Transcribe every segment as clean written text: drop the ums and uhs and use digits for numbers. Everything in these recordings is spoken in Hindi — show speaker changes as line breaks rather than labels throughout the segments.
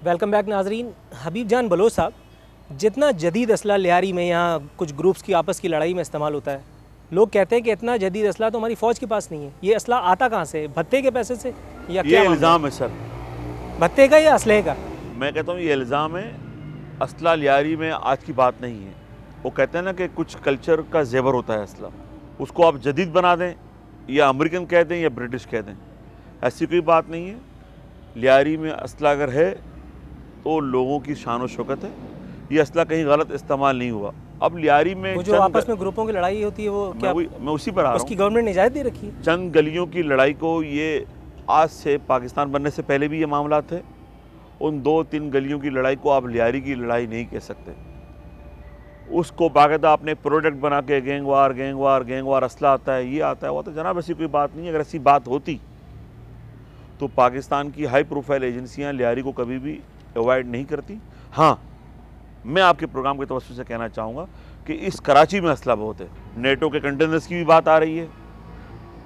वेलकम बैक नाजरीन। हबीब जान बलोच साहब, जितना जदीद असला लियारी में यहाँ कुछ ग्रुप्स की आपस की लड़ाई में इस्तेमाल होता है, लोग कहते हैं कि इतना जदीद असला तो हमारी फ़ौज के पास नहीं है। ये असला आता कहाँ से? भत्ते के पैसे से या क्या?
ये इल्ज़ाम है सर,
भत्ते का या असलहे का?
मैं कहता हूँ ये इल्ज़ाम है। असला लियारी में आज की बात नहीं है। वो कहते हैं ना कि कुछ कल्चर का जेवर होता है असला, उसको आप जदीद बना दें या अमेरिकन कह दें या ब्रिटिश कह दें, ऐसी कोई बात नहीं है। लियारी में असला अगर है तो लोगों की शान व शौकत है। ये असला कहीं गलत इस्तेमाल नहीं हुआ। अब लियारी में
वो जो आपस में ग्रुपों की लड़ाई होती है वो क्या
मैं उसी पर आ रहा हूँ।
उसकी गवर्नमेंट ने इजाज़त दे रखी है?
चंद गलियों की लड़ाई को, ये आज से पाकिस्तान बनने से पहले भी ये मामला थे। उन 2-3 गलियों की लड़ाई को आप लियारी की लड़ाई नहीं कह सकते। उसको बाकायदा आपने प्रोडक्ट बना के गैंगवार असला आता है, ये आता है, वो तो जनाब ऐसी कोई बात नहीं है। अगर ऐसी बात होती तो पाकिस्तान की हाई प्रोफाइल एजेंसियां लियारी को कभी भी अवॉइड नहीं करती। हाँ, मैं आपके प्रोग्राम के तवज्जो से कहना चाहूँगा कि इस कराची में असला बहुत है। नेटो के कंटेनर्स की भी बात आ रही है।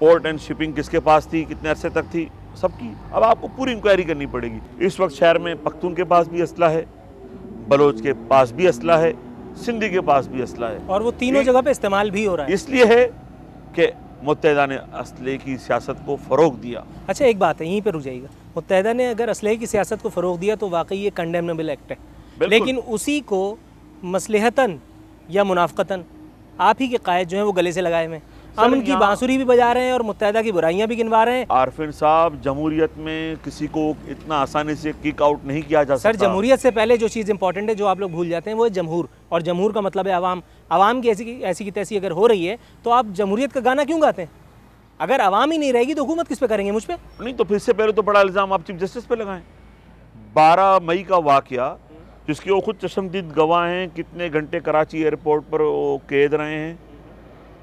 पोर्ट एंड शिपिंग किसके पास थी, कितने अरसे तक थी, सबकी अब आपको पूरी इंक्वायरी करनी पड़ेगी। इस वक्त शहर में पख्तून के पास भी असला है, बलोच के पास भी असला है, सिंधी के पास भी असला है,
और वो तीनों जगह पे इस्तेमाल भी हो रहा है।
इसलिए है कि मुत्तहिदा ने असले की सियासत को फ़रोग दिया।
अच्छा, एक बात है, यहीं पर रुक जाइएगा। मुत्तहिदा ने अगर असलहे की सियासत को फ़रोग दिया तो वाकई ये कंडेमनेबल एक्ट है, लेकिन उसी को मसलहतन या मुनाफ़क़तन आप ही के कायद जो हैं वो गले से लगाए हुए, अमन की बांसुरी भी बजा रहे हैं और मुत्तहिदा की बुराइयां भी गिनवा रहे हैं।
आरफिन साहब, जमहूरियत में किसी को इतना आसानी से किक आउट नहीं किया जा सकता।
सर, जमहूरियत से पहले जो चीज़ इंपॉर्टेंट है, जो आप लोग भूल जाते हैं, वो है जमहूर। और जमहूर का मतलब है अवाम। अवाम की ऐसी की तैसी अगर हो रही है तो आप जमहूरियत का गाना क्यों गाते हैं? अगर अवाम ही नहीं रहेगी तो हुकूमत किस पे करेंगे? मुझ पे
नहीं तो फिर से पहले तो बड़ा इल्ज़ाम आप चीफ जस्टिस पे लगाएं। 12 मई का वाकया, जिसके वो खुद चश्मदीद गवाह हैं, कितने घंटे कराची एयरपोर्ट पर वो कैद रहे हैं,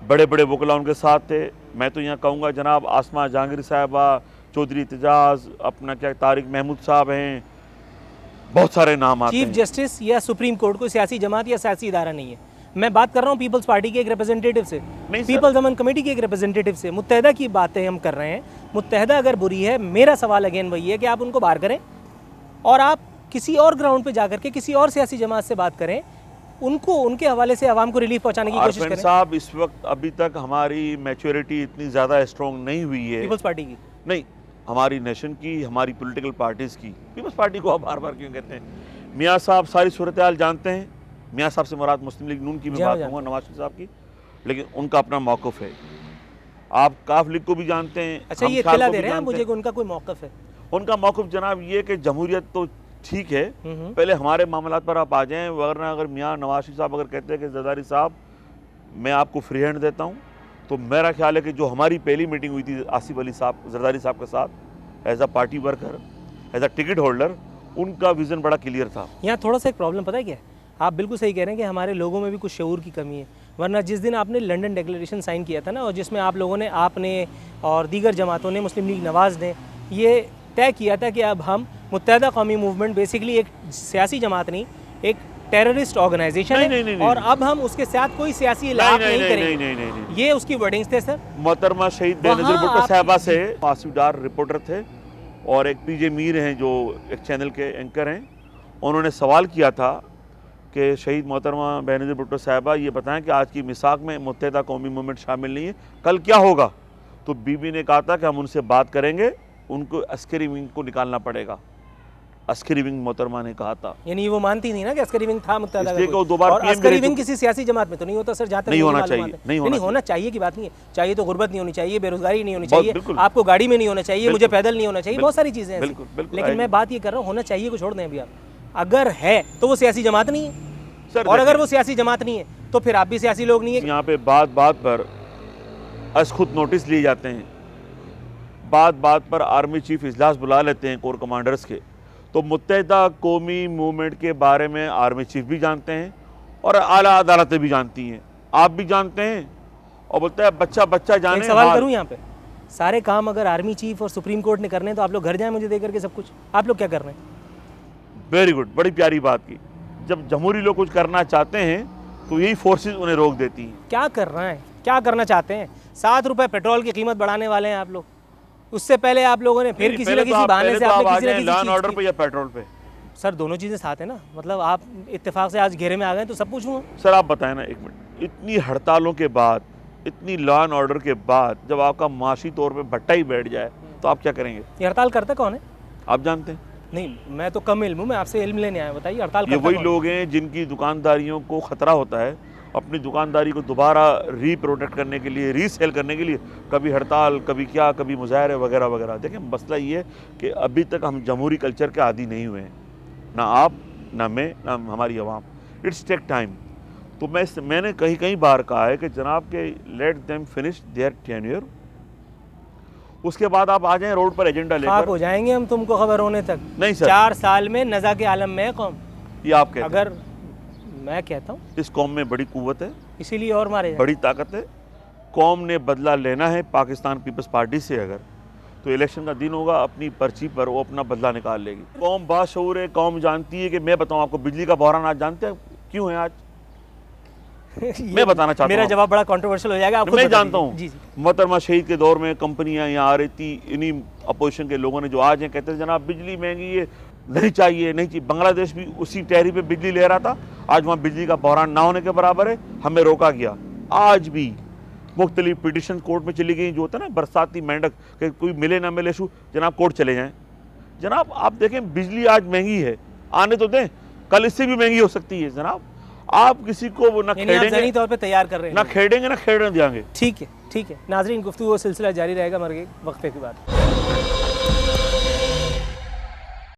बड़े बड़े वकला उनके साथ थे। मैं तो यहाँ कहूँगा जनाब आसमा जहांगीर साहबा, चौधरी एतजाज़, अपना क्या तारिक महमूद साहब हैं, बहुत सारे नाम आते हैं।
चीफ जस्टिस या सुप्रीम कोर्ट कोई सियासी जमात या सियासी इदारा नहीं है। मैं बात कर रहा हूँ पीपल्स पार्टी के एक रिप्रेजेंटेटिव से, पीपल्स अमन कमेटी के एक रिप्रेजेंटेटिव से। मुत्तहिदा की बातें हम कर रहे हैं। मुत्तहिदा अगर बुरी है, मेरा सवाल अगेन वही है कि आप उनको बाहर करें और आप किसी और ग्राउंड पे जाकर के किसी और सियासी जमात से बात करें, उनको उनके हवाले से आवाम को रिलीफ पहुंचाने की कोशिश करें।
साहब, इस वक्त अभी तक हमारी मैच्योरिटी इतनी ज़्यादा स्ट्रॉन्ग नहीं हुई है।
पीपल्स पार्टी की
नहीं, हमारी नेशन की, हमारी पॉलिटिकल पार्टीज़ की। पीपल्स पार्टी को आप बार बार क्यों कहते हैं? मियाँ साहब सारी सूरत हाल जानते हैं। मियाँ साहब से मुराद मुस्लिम लीग नून की मैं बात करूँगा, नवाज शरीफ साहब की, लेकिन उनका अपना मौक़िफ़ है। आप काफ लीग को भी जानते हैं।
अच्छा, ये इत्तला दे रहे हैं मुझे कि उनका कोई मौक़िफ़ है?
उनका मौक़िफ़ जनाब ये कि जमहूरियत तो ठीक है, पहले हमारे मामलात पर आप आ जाएं, वरना अगर मियाँ नवाज शरीफ साहब अगर कहते हैं कि जरदारी साहब मैं आपको फ्री हैंड देता हूँ, तो मेरा ख्याल है कि जो हमारी पहली मीटिंग हुई थी आसिफ अली साहब, जरदारी साहब के साथ, as a party worker, as a ticket holder, उनका विज़न बड़ा क्लियर था।
यहाँ थोड़ा सा एक प्रॉब्लम पता है क्या है? आप बिल्कुल सही कह रहे हैं कि हमारे लोगों में भी कुछ शऊर की कमी है। वरना जिस दिन आपने लंदन डिक्लेरेशन साइन किया था ना, और जिसमें आप लोगों ने, आपने और दीगर जमातों ने, मुस्लिम लीग नवाज़ ने ये तय किया था कि अब हम मुत्तहिदा कौमी मूवमेंट बेसिकली एक सियासी जमात नहीं, एक टेररिस्ट ऑर्गेनाइजेशन है, और अब हम उसके साथ कोई सियासी इलाक़ नहीं करेंगे। ये उसकी वर्डिंग्स थे सर।
मोहतरमा शहीद बेनज़ीर भुट्टो साहिबा से आसिफ डार रिपोर्टर थे और एक पीजे मीर हैं जो एक चैनल के एंकर हैं, उन्होंने सवाल किया था कि शहीद मोहतरमा बेनज़ीर भुट्टो साहिबा ये बताएं कि आज की मिसाक में मुत्तहिदा कौमी मूवमेंट शामिल नहीं है, कल क्या होगा? तो बीबी ने कहा था कि हम उनसे बात करेंगे, उनको अस्करी विंग को निकालना पड़ेगा। अस्करी विंग मोहतरमा ने कहा था।
यानी वो मानती नहीं ना कि अस्करी विंग था मुत्तहिदा
का कोई। और
अस्करी विंग किसी सियासी जमात में तो नहीं होता सर, जहाँ तक
नहीं होना चाहिए।
नहीं होना चाहिए की बात नहीं है। चाहिए तो गुर्बत नहीं होनी चाहिए, बेरोजगारी नहीं होनी चाहिए, आपको गाड़ी में नहीं होना चाहिए, मुझे पैदल नहीं होना चाहिए, बहुत सारी चीज़ें हैं। लेकिन मैं बात ये कर रहा हूँ, होना चाहिए को छोड़ दें अभी आप। अगर है तो वो सियासी जमात नहीं है, और अगर वो सियासी जमात नहीं है तो फिर आप भी सियासी लोग नहीं है।
यहाँ पे बात बात पर खुद नोटिस लिए जाते हैं, बात बात पर आर्मी चीफ इजलास बुला लेते हैं कोर कमांडर्स के। तो मुत्तहिदा कौमी मूवमेंट के बारे में आर्मी चीफ भी जानते हैं और आला अदालतें भी जानती हैं, आप भी जानते हैं, और बोलता है बच्चा बच्चा जाने।
सवाल करूं यहाँ पे, सारे काम अगर आर्मी चीफ और सुप्रीम कोर्ट ने करने तो आप लोग घर जाएं मुझे दे करके सब कुछ, आप लोग क्या कर रहे हैं?
वेरी गुड, बड़ी प्यारी बात की। जब जमहूरी लोग कुछ करना चाहते हैं तो यही फोर्सेस उन्हें रोक देती हैं।
क्या कर रहे हैं, क्या करना चाहते हैं? 7 रुपए पेट्रोल की कीमत बढ़ाने वाले हैं आप लोग। उससे पहले आप लोगों ने फिर किसी न किसी बहाने से आपने किसी न किसी
लॉ एंड ऑर्डर पे या पेट्रोल पे
सर दोनों चीज़ें साथ है ना, मतलब आप इत्तेफाक से आज घेरे में आ गए तो सब पूछूंगा।
सर आप बताएं ना, एक मिनट, इतनी हड़तालों के बाद, इतनी लॉ एंड ऑर्डर के बाद जब आपका माशी तौर पे भट्टा ही बैठ जाए तो आप क्या करेंगे?
ये हड़ताल करता कौन है?
आप जानते हैं?
नहीं, मैं तो कम इल्म हूँ, मैं आपसे इल्म लेने आया, बताइए हड़ताल
ये
करता
वही
कौन?
लोग हैं जिनकी दुकानदारियों को खतरा होता है, अपनी दुकानदारी को दोबारा रीप्रोटेक्ट करने के लिए, रीसेल करने के लिए कभी हड़ताल, कभी क्या, कभी मुजाहरे वगैरह वगैरह। देखिए मसला ये है कि अभी तक हम जमहूरी कल्चर के आदी नहीं हुए हैं, ना आप, ना मैं, ना हमारी आवाम। It's take time. तो मैंने कहीं कहीं बार कहा है कि जनाब के let them finish their tenure, उसके बाद आप आ जाएं रोड पर एजेंडा
खाक
लेकर।
हो जाएंगे हम तुमको खबर होने तक।
नहीं सर,
4 साल में नज़ा के आलम में है कौम।
ये आप कहते हैं।
अगर मैं कहता हूँ
इस कौम में बड़ी कुव्वत है,
इसीलिए और मारे जाएं।
बड़ी ताकत है। कौम ने बदला लेना है पाकिस्तान पीपल्स पार्टी से, अगर तो इलेक्शन का दिन होगा, अपनी पर्ची पर वो अपना बदला निकाल लेगी। कौम बाशऊर है, कौम जानती है कि मैं बताऊं आपको, बिजली का बहरान आज जानते हैं क्यों है? आज मैं बताना चाहता हूं।
मेरा जवाब बड़ा कंट्रोवर्शियल हो जाएगा, आप खुद
मैं
बता
जानता
दीजिए।
हूँ
जी जी।
मोहतरमा शहीद के दौर में कंपनियां यहाँ आ रही थी, इन्हीं अपोजिशन के लोगों ने जो आज हैं कहते हैं जनाब बिजली महंगी है, नहीं चाहिए, नहीं चाहिए। बांग्लादेश भी उसी टहरी पे बिजली ले रहा था, आज वहाँ बिजली का बहरान ना होने के बराबर है, हमें रोका गया। आज भी मुख्तलिफ पिटिशन कोर्ट में चली गई, जो होता है ना बरसाती मेंढक कि कोई मिले ना मिले शू, जनाब कोर्ट चले जाएं। जनाब आप देखें बिजली आज महंगी है, आने तो दें, कल इससे भी महंगी हो सकती है। जनाब आप किसी को वो ना
यानी आप
खेड़ेंगे,
ज़हनी तौर पे तैयार कर रहे हैं।
ना खेड़ेंगे ना खेड़ने देंगे।
ठीक है, ठीक है नाजरीन, गुफ्तगू वो सिलसिला जारी रहेगा मर गए वक्फे के बाद।